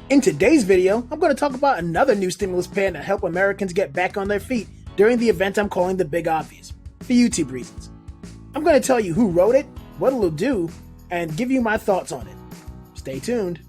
In today's video, I'm going to talk about another new stimulus plan to help Americans get back on their feet during the event I'm calling the Big Obvious, for YouTube reasons. I'm going to tell you who wrote it, what it'll do, and give you my thoughts on it. Stay tuned.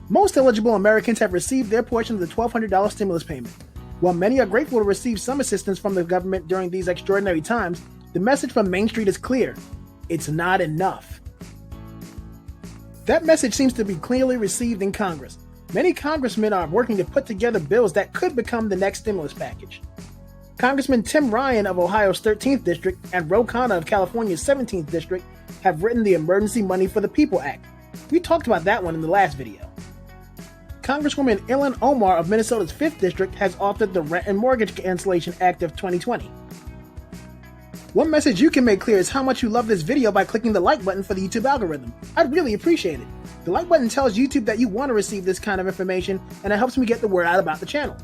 Most eligible Americans have received their portion of the $1,200 stimulus payment. While many are grateful to receive some assistance from the government during these extraordinary times, the message from Main Street is clear. It's not enough. That message seems to be clearly received in Congress. Many congressmen are working to put together bills that could become the next stimulus package. Congressman Tim Ryan of Ohio's 13th District and Ro Khanna of California's 17th District have written the Emergency Money for the People Act. We talked about that one in the last video. Congresswoman Ilhan Omar of Minnesota's 5th District has authored the Rent and Mortgage Cancellation Act of 2020. One message you can make clear is how much you love this video by clicking the like button for the YouTube algorithm. I'd really appreciate it. The like button tells YouTube that you want to receive this kind of information, and it helps me get the word out about the channel.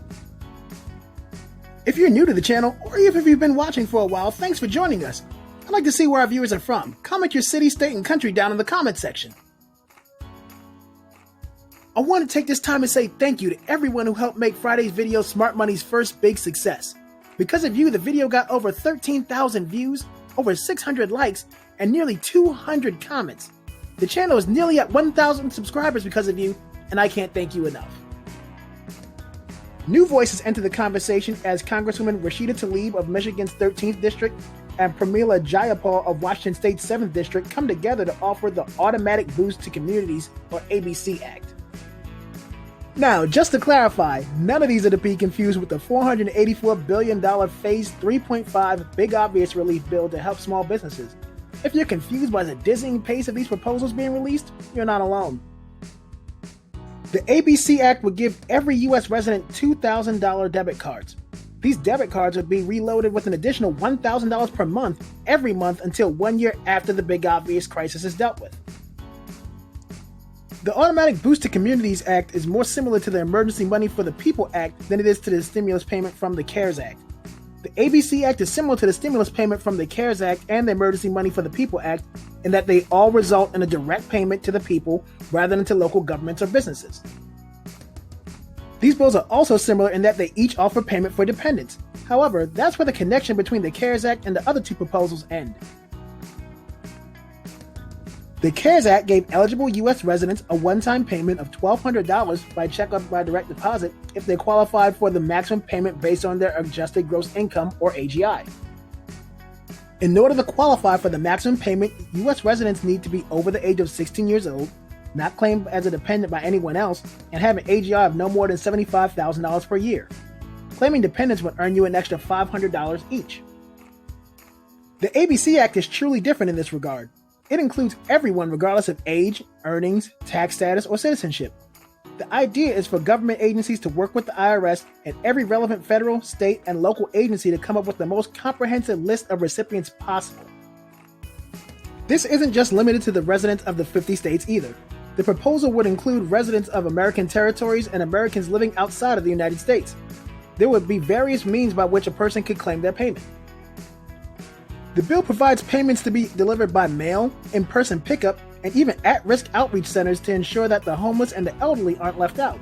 If you're new to the channel, or even if you've been watching for a while, thanks for joining us. I'd like to see where our viewers are from. Comment your city, state, and country down in the comment section. I want to take this time to say thank you to everyone who helped make Friday's video Smart Money's first big success. Because of you, the video got over 13,000 views, over 600 likes, and nearly 200 comments. The channel is nearly at 1,000 subscribers because of you, and I can't thank you enough. New voices enter the conversation as Congresswoman Rashida Tlaib of Michigan's 13th District and Pramila Jayapal of Washington State's 7th District come together to offer the Automatic Boost to Communities, or ABC Act. Now, just to clarify, none of these are to be confused with the $484 billion Phase 3.5 Big Obvious Relief Bill to help small businesses. If you're confused by the dizzying pace of these proposals being released, you're not alone. The ABC Act would give every U.S. resident $2,000 debit cards. These debit cards would be reloaded with an additional $1,000 per month every month until 1 year after the Big Obvious crisis is dealt with. The Automatic Boost to Communities Act is more similar to the Emergency Money for the People Act than it is to the stimulus payment from the CARES Act. The ABC Act is similar to the stimulus payment from the CARES Act and the Emergency Money for the People Act in that they all result in a direct payment to the people rather than to local governments or businesses. These bills are also similar in that they each offer payment for dependents. However, that's where the connection between the CARES Act and the other two proposals end. The CARES Act gave eligible U.S. residents a one-time payment of $1,200 by check or by direct deposit if they qualified for the maximum payment based on their adjusted gross income, or AGI. In order to qualify for the maximum payment, U.S. residents need to be over the age of 16 years old, not claimed as a dependent by anyone else, and have an AGI of no more than $75,000 per year. Claiming dependents would earn you an extra $500 each. The ABC Act is truly different in this regard. It includes everyone regardless of age, earnings, tax status, or citizenship. The idea is for government agencies to work with the IRS and every relevant federal, state, and local agency to come up with the most comprehensive list of recipients possible. This isn't just limited to the residents of the 50 states either. The proposal would include residents of American territories and Americans living outside of the United States. There would be various means by which a person could claim their payment. The bill provides payments to be delivered by mail, in-person pickup, and even at-risk outreach centers to ensure that the homeless and the elderly aren't left out.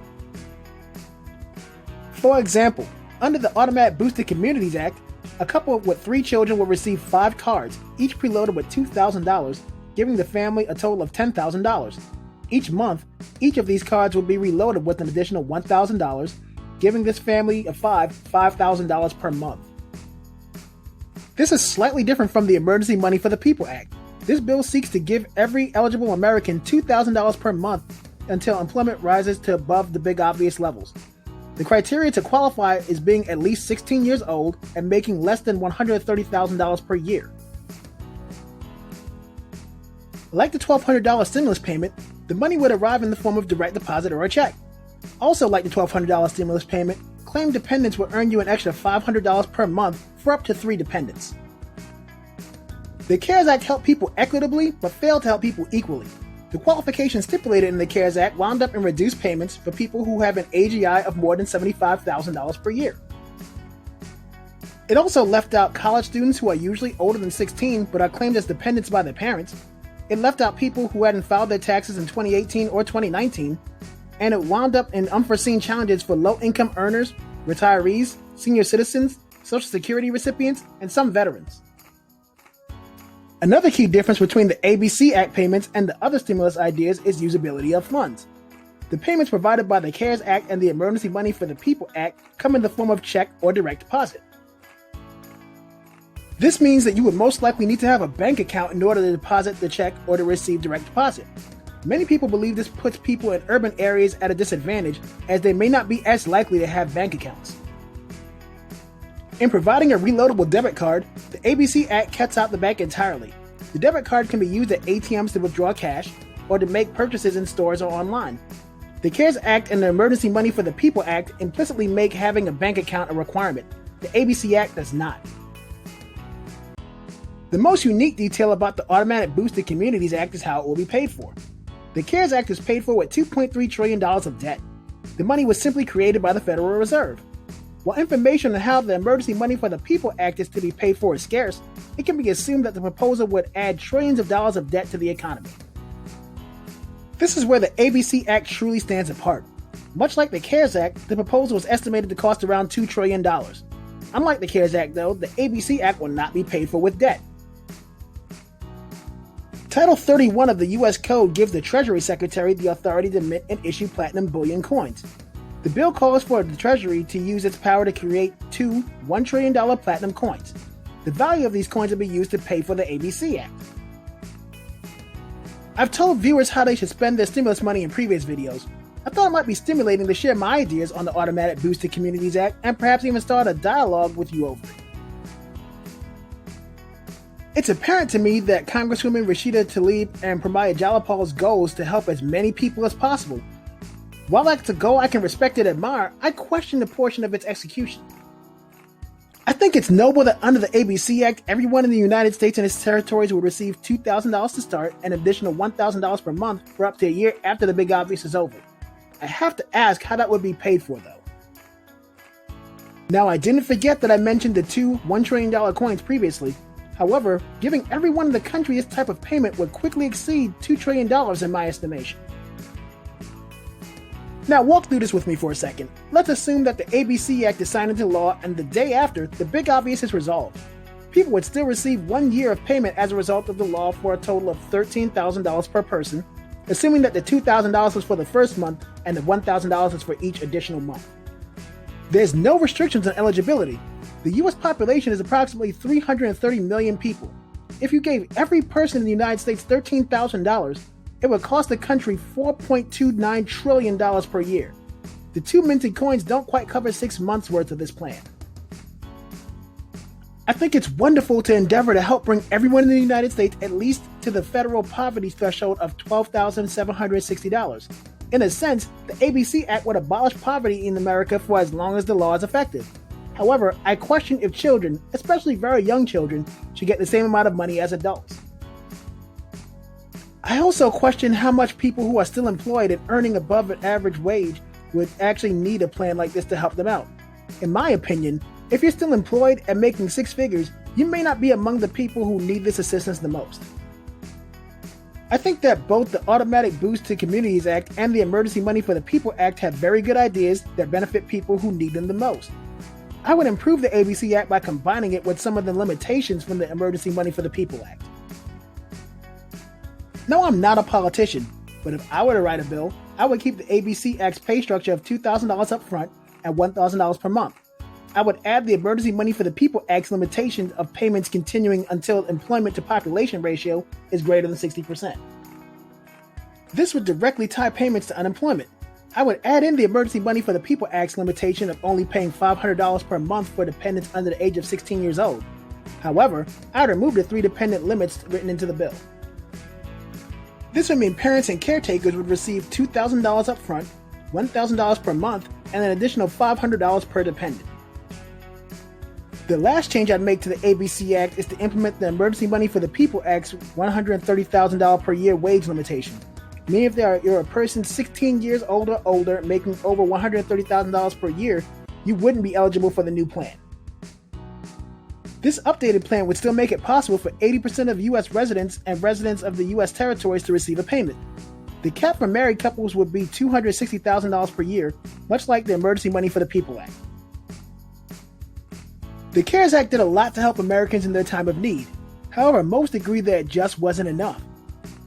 For example, under the Automatic Boost to Communities Act, a couple with 3 children will receive 5 cards, each preloaded with $2,000, giving the family a total of $10,000. Each month, each of these cards will be reloaded with an additional $1,000, giving this family of 5 $5,000 per month. This is slightly different from the Emergency Money for the People Act. This bill seeks to give every eligible American $2,000 per month until employment rises to above the Big Obvious levels. The criteria to qualify is being at least 16 years old and making less than $130,000 per year. Like the $1,200 stimulus payment, the money would arrive in the form of direct deposit or a check. Also like the $1,200 stimulus payment, claimed dependents will earn you an extra $500 per month for up to 3 dependents. The CARES Act helped people equitably, but failed to help people equally. The qualifications stipulated in the CARES Act wound up in reduced payments for people who have an AGI of more than $75,000 per year. It also left out college students who are usually older than 16 but are claimed as dependents by their parents. It left out people who hadn't filed their taxes in 2018 or 2019. and it wound up in unforeseen challenges for low-income earners, retirees, senior citizens, Social Security recipients, and some veterans. Another key difference between the ABC Act payments and the other stimulus ideas is usability of funds. The payments provided by the CARES Act and the Emergency Money for the People Act come in the form of check or direct deposit. This means that you would most likely need to have a bank account in order to deposit the check or to receive direct deposit. Many people believe this puts people in urban areas at a disadvantage, as they may not be as likely to have bank accounts. In providing a reloadable debit card, the ABC Act cuts out the bank entirely. The debit card can be used at ATMs to withdraw cash or to make purchases in stores or online. The CARES Act and the Emergency Money for the People Act implicitly make having a bank account a requirement. The ABC Act does not. The most unique detail about the Automatic Boost to Communities Act is how it will be paid for. The CARES Act is paid for with $2.3 trillion of debt. The money was simply created by the Federal Reserve. While information on how the Emergency Money for the People Act is to be paid for is scarce, it can be assumed that the proposal would add trillions of dollars of debt to the economy. This is where the ABC Act truly stands apart. Much like the CARES Act, the proposal is estimated to cost around $2 trillion. Unlike the CARES Act, though, the ABC Act will not be paid for with debt. Title 31 of the U.S. Code gives the Treasury Secretary the authority to mint and issue platinum bullion coins. The bill calls for the Treasury to use its power to create two $1 trillion platinum coins. The value of these coins will be used to pay for the ABC Act. I've told viewers how they should spend their stimulus money in previous videos. I thought it might be stimulating to share my ideas on the Automatic Boost to Communities Act and perhaps even start a dialogue with you over it. It's apparent to me that Congresswoman Rashida Tlaib and Pramila Jayapal's goal is to help as many people as possible. While that's a goal I can respect and admire, I question the portion of its execution. I think it's noble that under the ABC Act, everyone in the United States and its territories will receive $2,000 to start and an additional $1,000 per month for up to a year after the Big Obvious is over. I have to ask how that would be paid for, though. Now, I didn't forget that I mentioned the two $1 trillion coins previously. However, giving everyone in the country this type of payment would quickly exceed $2 trillion in my estimation. Now walk through this with me for a second. Let's assume that the ABC Act is signed into law and the day after, the Big Obvious is resolved. People would still receive 1 year of payment as a result of the law for a total of $13,000 per person, assuming that the $2,000 was for the first month and the $1,000 is for each additional month. There's no restrictions on eligibility. The US population is approximately 330 million people. If you gave every person in the United States $13,000, it would cost the country $4.29 trillion per year. The two minted coins don't quite cover 6 months worth of this plan. I think it's wonderful to endeavor to help bring everyone in the United States at least to the federal poverty threshold of $12,760. In a sense, the ABC Act would abolish poverty in America for as long as the law is effective. However, I question if children, especially very young children, should get the same amount of money as adults. I also question how much people who are still employed and earning above an average wage would actually need a plan like this to help them out. In my opinion, if you're still employed and making 6 figures, you may not be among the people who need this assistance the most. I think that both the Automatic Boost to Communities Act and the Emergency Money for the People Act have very good ideas that benefit people who need them the most. I would improve the ABC Act by combining it with some of the limitations from the Emergency Money for the People Act. No, I'm not a politician, but if I were to write a bill, I would keep the ABC Act's pay structure of $2,000 up front and $1,000 per month. I would add the Emergency Money for the People Act's limitation of payments continuing until employment to population ratio is greater than 60%. This would directly tie payments to unemployment. I would add in the Emergency Money for the People Act's limitation of only paying $500 per month for dependents under the age of 16 years old. However, I would remove the 3 dependent limits written into the bill. This would mean parents and caretakers would receive $2,000 up front, $1,000 per month, and an additional $500 per dependent. The last change I'd make to the ABC Act is to implement the Emergency Money for the People Act's $130,000 per year wage limitation. Meaning if you're a person 16 years old or older making over $130,000 per year, you wouldn't be eligible for the new plan. This updated plan would still make it possible for 80% of U.S. residents and residents of the U.S. territories to receive a payment. The cap for married couples would be $260,000 per year, much like the Emergency Money for the People Act. The CARES Act did a lot to help Americans in their time of need. However, most agree that it just wasn't enough.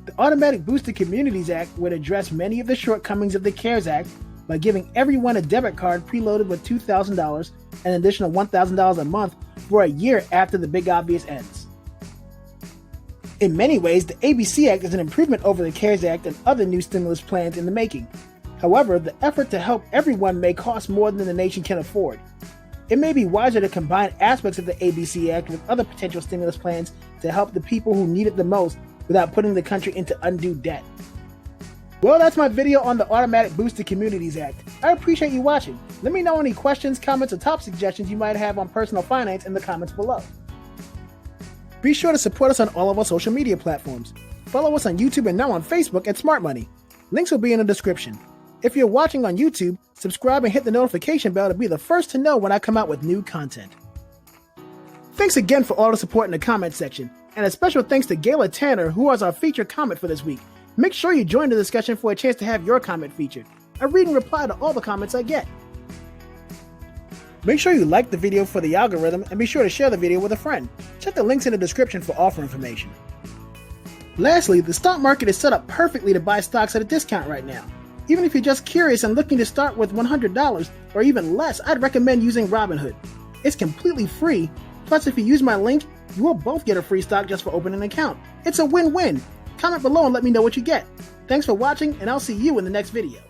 The Automatic Boost to Communities Act would address many of the shortcomings of the CARES Act by giving everyone a debit card preloaded with $2,000 and an additional $1,000 a month for a year after the Big Obvious ends. In many ways, the ABC Act is an improvement over the CARES Act and other new stimulus plans in the making. However, the effort to help everyone may cost more than the nation can afford. It may be wiser to combine aspects of the ABC Act with other potential stimulus plans to help the people who need it the most without putting the country into undue debt. Well, that's my video on the Automatic Boost to Communities Act. I appreciate you watching. Let me know any questions, comments, or top suggestions you might have on personal finance in the comments below. Be sure to support us on all of our social media platforms. Follow us on YouTube and now on Facebook at Smart Money. Links will be in the description. If you're watching on YouTube, subscribe and hit the notification bell to be the first to know when I come out with new content. Thanks again for all the support in the comment section, and a special thanks to Gayla Tanner, who was our featured comment for this week. Make sure you join the discussion for a chance to have your comment featured. I read and reply to all the comments I get. Make sure you like the video for the algorithm and be sure to share the video with a friend. Check the links in the description for offer information. Lastly, the stock market is set up perfectly to buy stocks at a discount right now. Even if you're just curious and looking to start with $100 or even less, I'd recommend using Robinhood. It's completely free, plus if you use my link, you will both get a free stock just for opening an account. It's a win-win. Comment below and let me know what you get. Thanks for watching, and I'll see you in the next video.